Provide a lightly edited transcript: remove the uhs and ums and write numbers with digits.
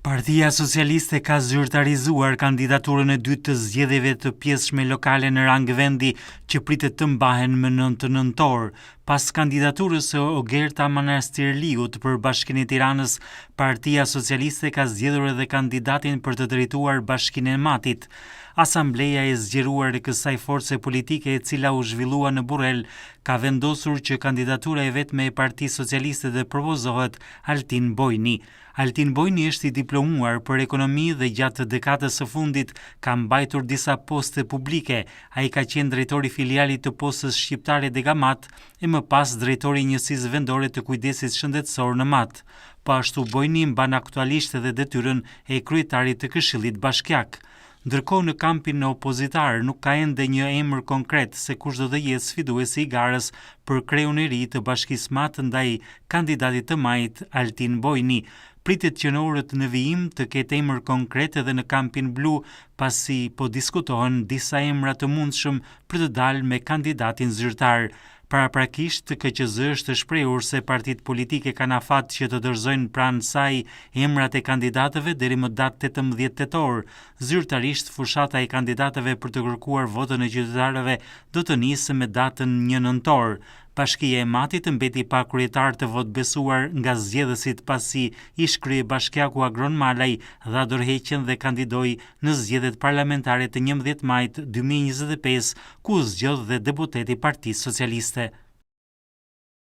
Partia Socialiste ka zyrtarizuar kandidaturën e dytë të zgjedhjeve të pjesëshme lokale në rang vendi që pritet të mbahen më 9 nëntor. Pas kandidaturës së Ogerta Manastirliut për Bashkinë e Tiranës, Partia Socialiste ka zgjedhur edhe kandidatin për të drejtuar Bashkinë e Matit. Asambleja e zgjeruar e kësaj force politike e cila u zhvillua në Burrel ka vendosur që kandidatura e vetme e Partisë Socialiste dhe propozohet Altin Bojni. Altin Bojni është i diplomuar për ekonomi dhe gjatë dekadës së fundit ka mbajtur disa poste publike. Ai ka qenë drejtori filialit të postës shqiptare Degamat e më pas drejtori i njësisë vendore të kujdesit shëndetësor në Mat. Po ashtu Bojni mban aktualisht edhe detyrën e kryetarit të Këshillit Bashkiak. Ndërkohë në kampin në opozitar nuk ka ende një emër konkret se kush do të jetë sfiduesi i garës për kreun e ri të Bashkisë Mat ndaj kandidatit të majt Altin Bojni. Pritet që në orët në vijim të ketë emër konkret edhe në kampin blu, pasi po diskutohen disa emra të mundshëm për të dalë me kandidatin zyrtar. Paraprakisht, KQZ është shprehur se partitë politike kanë afat që të dorëzojnë pranë saj emrat e kandidatëve deri më datë 18 tetor. Zyrtarisht, fushata e kandidatëve për të kërkuar votën e qytetarëve do të nisë me datën 1 nëntor. Bashkia e Matit mbeti pa kryetar të votbesuar nga zgjedhësit pasi ish kryebashkiaku Agron Malaj dha dorëheqjen dhe kandidoi në zgjedhjet parlamentare të 11 majit 2025, ku zgjodh dhe deputeti Partisë Socialiste.